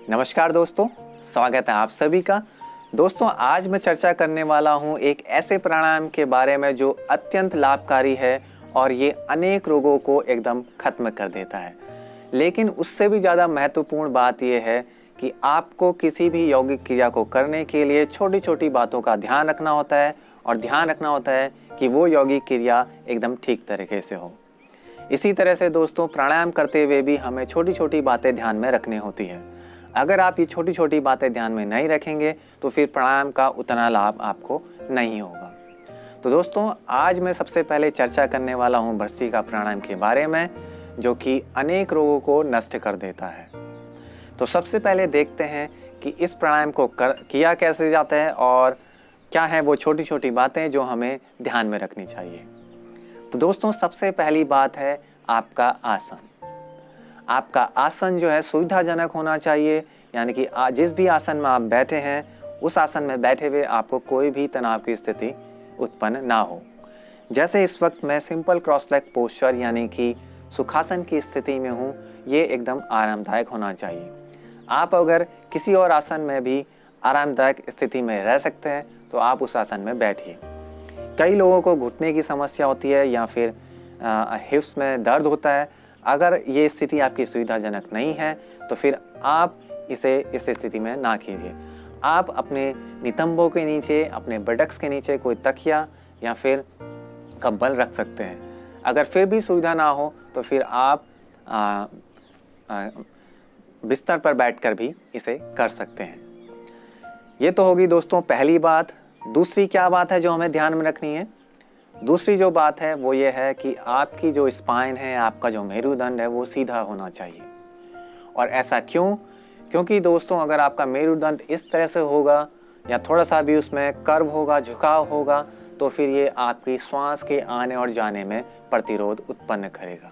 नमस्कार दोस्तों, स्वागत है आप सभी का। दोस्तों, आज मैं चर्चा करने वाला हूं एक ऐसे प्राणायाम के बारे में जो अत्यंत लाभकारी है और ये अनेक रोगों को एकदम खत्म कर देता है। लेकिन उससे भी ज़्यादा महत्वपूर्ण बात यह है कि आपको किसी भी यौगिक क्रिया को करने के लिए छोटी छोटी बातों का ध्यान रखना होता है और ध्यान रखना होता है कि वो यौगिक क्रिया एकदम ठीक तरीके से हो। इसी तरह से दोस्तों, प्राणायाम करते हुए भी हमें छोटी छोटी बातें ध्यान में रखनी होती है। अगर आप ये छोटी छोटी बातें ध्यान में नहीं रखेंगे तो फिर प्राणायाम का उतना लाभ आपको नहीं होगा। तो दोस्तों, आज मैं सबसे पहले चर्चा करने वाला हूँ भस्त्रिका प्राणायाम के बारे में, जो कि अनेक रोगों को नष्ट कर देता है। तो सबसे पहले देखते हैं कि इस प्राणायाम को किया कैसे जाता है और क्या है वो छोटी छोटी बातें जो हमें ध्यान में रखनी चाहिए। तो दोस्तों, सबसे पहली बात है आपका आसन। आपका आसन जो है सुविधाजनक होना चाहिए, यानी कि जिस भी आसन में आप बैठे हैं उस आसन में बैठे हुए आपको कोई भी तनाव की स्थिति उत्पन्न ना हो। जैसे इस वक्त मैं सिंपल क्रॉस लेग पोस्चर यानी कि सुखासन की स्थिति में हूँ, ये एकदम आरामदायक होना चाहिए। आप अगर किसी और आसन में भी आरामदायक स्थिति में रह सकते हैं तो आप उस आसन में बैठिए। कई लोगों को घुटने की समस्या होती है या फिर हिप्स में दर्द होता है। अगर ये स्थिति आपकी सुविधाजनक नहीं है तो फिर आप इसे इस स्थिति में ना कीजिए। आप अपने नितंबों के नीचे, अपने बटक्स के नीचे कोई तकिया या फिर कंबल रख सकते हैं। अगर फिर भी सुविधा ना हो तो फिर आप बिस्तर पर बैठकर भी इसे कर सकते हैं। ये तो होगी दोस्तों पहली बात। दूसरी क्या बात है जो हमें ध्यान में रखनी है? दूसरी जो बात है वो ये है कि आपकी जो स्पाइन है, आपका जो मेरुदंड है वो सीधा होना चाहिए। और ऐसा क्यों? क्योंकि दोस्तों, अगर आपका मेरुदंड इस तरह से होगा या थोड़ा सा भी उसमें कर्व होगा, झुकाव होगा, तो फिर ये आपकी श्वास के आने और जाने में प्रतिरोध उत्पन्न करेगा।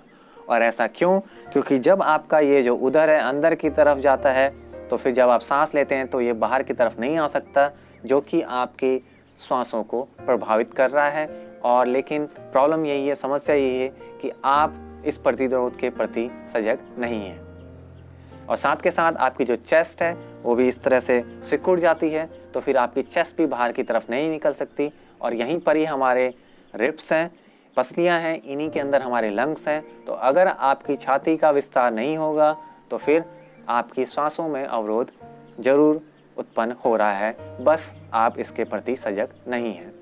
और ऐसा क्यों? क्योंकि जब आपका ये जो उदर है अंदर की तरफ जाता है तो फिर जब आप सांस लेते हैं तो ये बाहर की तरफ नहीं आ सकता, जो कि आपकी श्वासों को प्रभावित कर रहा है। और लेकिन प्रॉब्लम यही है, समस्या यही है कि आप इस प्रतिरोध के प्रति सजग नहीं हैं। और साथ के साथ आपकी जो चेस्ट है वो भी इस तरह से सिकुड़ जाती है, तो फिर आपकी चेस्ट भी बाहर की तरफ नहीं निकल सकती। और यहीं पर ही हमारे रिब्स हैं, पसलियां हैं, इन्हीं के अंदर हमारे लंग्स हैं। तो अगर आपकी छाती का विस्तार नहीं होगा तो फिर आपकी सांसों में अवरोध जरूर उत्पन्न हो रहा है, बस आप इसके प्रति सजग नहीं हैं।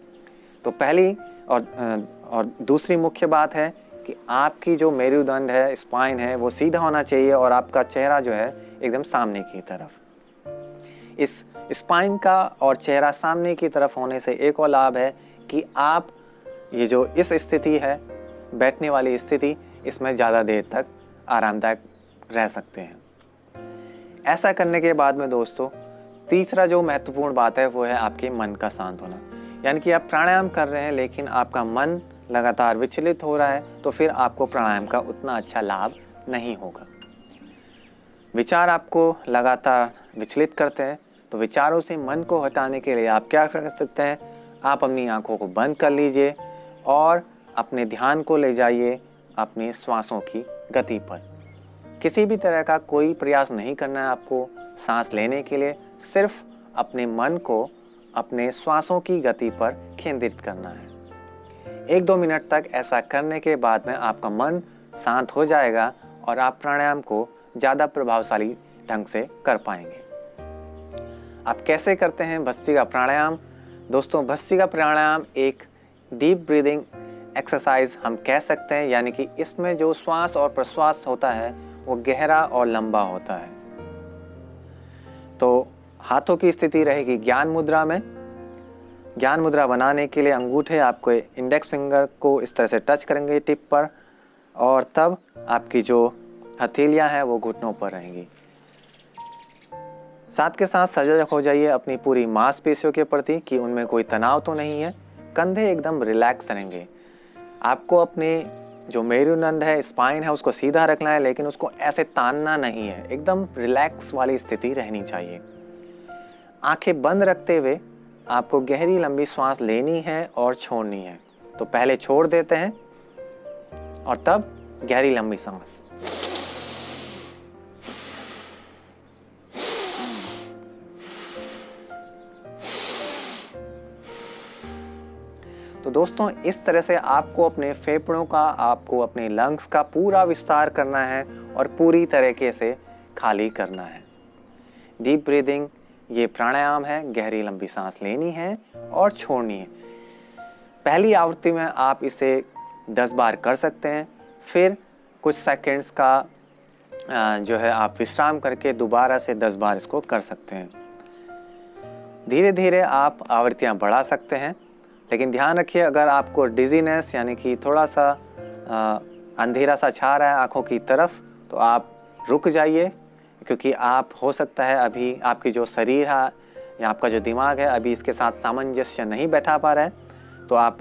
तो पहली और दूसरी मुख्य बात है कि आपकी जो मेरुदंड है, स्पाइन है, वो सीधा होना चाहिए और आपका चेहरा जो है एकदम सामने की तरफ। इस स्पाइन का और चेहरा सामने की तरफ होने से एक और लाभ है कि आप ये जो इस स्थिति है, बैठने वाली स्थिति, इसमें ज़्यादा देर तक आरामदायक रह सकते हैं। ऐसा करने के बाद में दोस्तों, तीसरा जो महत्वपूर्ण बात है वो है आपके मन का शांत होना। यानी कि आप प्राणायाम कर रहे हैं लेकिन आपका मन लगातार विचलित हो रहा है, तो फिर आपको प्राणायाम का उतना अच्छा लाभ नहीं होगा। विचार आपको लगातार विचलित करते हैं, तो विचारों से मन को हटाने के लिए आप क्या कर सकते हैं? आप अपनी आंखों को बंद कर लीजिए और अपने ध्यान को ले जाइए अपनी श्वासों की गति पर। किसी भी तरह का कोई प्रयास नहीं करना है आपको सांस लेने के लिए, सिर्फ अपने मन को अपने श्वासों की गति पर केंद्रित करना है। 1-2 मिनट तक ऐसा करने के बाद में आपका मन शांत हो जाएगा और आप प्राणायाम को ज़्यादा प्रभावशाली ढंग से कर पाएंगे। आप कैसे करते हैं भस्त्रिका प्राणायाम? दोस्तों, भस्त्रिका प्राणायाम एक डीप ब्रीदिंग एक्सरसाइज हम कह सकते हैं, यानी कि इसमें जो श्वास और प्रश्वास होता है वो गहरा और लंबा होता है। तो हाथों की स्थिति रहेगी ज्ञान मुद्रा में। ज्ञान मुद्रा बनाने के लिए अंगूठे आपको इंडेक्स फिंगर को इस तरह से टच करेंगे टिप पर, और तब आपकी जो हथेलियां हैं वो घुटनों पर रहेंगी। साथ के साथ सजग हो जाइए अपनी पूरी मांसपेशियों के प्रति कि उनमें कोई तनाव तो नहीं है। कंधे एकदम रिलैक्स रहेंगे। आपको अपने जो मेरुदंड है, स्पाइन है, उसको सीधा रखना है, लेकिन उसको ऐसे तानना नहीं है। एकदम रिलैक्स वाली स्थिति रहनी चाहिए। आंखें बंद रखते हुए आपको गहरी लंबी सांस लेनी है और छोड़नी है। तो पहले छोड़ देते हैं और तब गहरी लंबी सांस। दोस्तों इस तरह से आपको अपने फेफड़ों का, आपको अपने लंग्स का पूरा विस्तार करना है और पूरी तरीके से खाली करना है। डीप ब्रीदिंग ये प्राणायाम है, गहरी लंबी सांस लेनी है और छोड़नी है। पहली आवृत्ति में आप इसे 10 बार कर सकते हैं, फिर कुछ सेकंड्स का जो है आप विश्राम करके दोबारा से 10 बार इसको कर सकते हैं। धीरे धीरे आप आवृत्तियां बढ़ा सकते हैं, लेकिन ध्यान रखिए अगर आपको डिजीनेस यानी कि थोड़ा सा अंधेरा सा छा रहा है आँखों की तरफ, तो आप रुक जाइए, क्योंकि आप हो सकता है अभी आपकी जो शरीर है या आपका जो दिमाग है अभी इसके साथ सामंजस्य नहीं बैठा पा रहा है। तो आप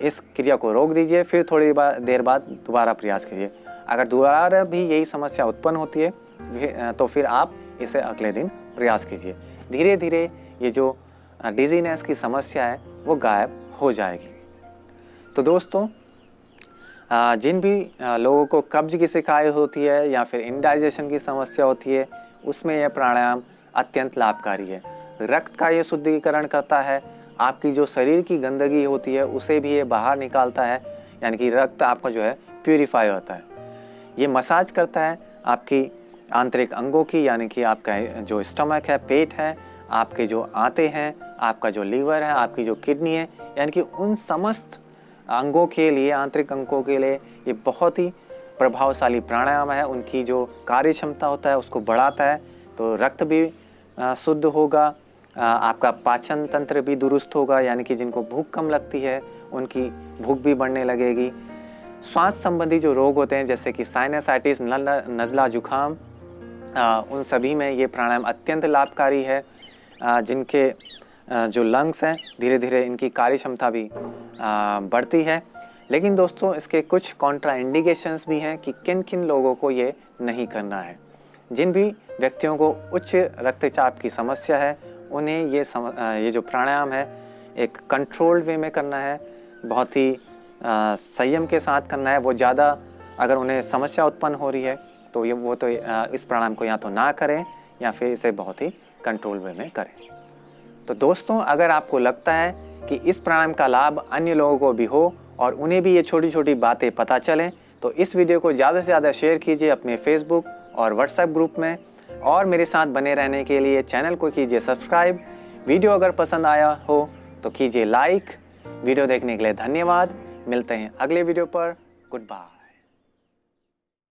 इस क्रिया को रोक दीजिए, फिर थोड़ी देर बाद दोबारा प्रयास कीजिए। अगर दोबारा भी यही समस्या उत्पन्न होती है तो फिर आप इसे अगले दिन प्रयास कीजिए। धीरे धीरे ये जो डिजीनेस की समस्या है वो गायब हो जाएगी। तो दोस्तों जिन भी लोगों को कब्ज की शिकायत होती है या फिर इंडाइजेशन की समस्या होती है, उसमें यह प्राणायाम अत्यंत लाभकारी है। रक्त का ये शुद्धिकरण करता है, आपकी जो शरीर की गंदगी होती है उसे भी ये बाहर निकालता है, यानी कि रक्त आपका जो है प्यूरिफाई होता है। ये मसाज करता है आपकी आंतरिक अंगों की, यानी कि आपका जो स्टमक है, पेट है, आपके जो आंतें हैं, आपका जो लीवर है, आपकी जो किडनी है, यानी कि उन समस्त अंगों के लिए, आंतरिक अंगों के लिए ये बहुत ही प्रभावशाली प्राणायाम है। उनकी जो कार्य क्षमता होता है उसको बढ़ाता है, तो रक्त भी शुद्ध होगा, आपका पाचन तंत्र भी दुरुस्त होगा, यानी कि जिनको भूख कम लगती है उनकी भूख भी बढ़ने लगेगी। श्वास संबंधी जो रोग होते हैं जैसे कि साइनसाइटिस, नज़ला, जुखाम, उन सभी में ये प्राणायाम अत्यंत लाभकारी है। जिनके जो लंग्स हैं धीरे धीरे इनकी कार्य क्षमता भी बढ़ती है। लेकिन दोस्तों इसके कुछ कॉन्ट्रा इंडिकेशंस भी हैं कि किन किन लोगों को ये नहीं करना है। जिन भी व्यक्तियों को उच्च रक्तचाप की समस्या है उन्हें ये जो प्राणायाम है एक कंट्रोल्ड वे में करना है, बहुत ही संयम के साथ करना है। वो ज़्यादा अगर उन्हें समस्या उत्पन्न हो रही है तो वो इस प्राणायाम को या तो ना करें या फिर इसे बहुत ही कंट्रोल वे में करें। तो दोस्तों अगर आपको लगता है कि इस प्राणायाम का लाभ अन्य लोगों को भी हो और उन्हें भी ये छोटी छोटी बातें पता चलें, तो इस वीडियो को ज़्यादा से ज़्यादा शेयर कीजिए अपने फेसबुक और व्हाट्सएप ग्रुप में, और मेरे साथ बने रहने के लिए चैनल को कीजिए सब्सक्राइब। वीडियो अगर पसंद आया हो तो कीजिए लाइक। वीडियो देखने के लिए धन्यवाद। मिलते हैं अगले वीडियो पर। Good bye.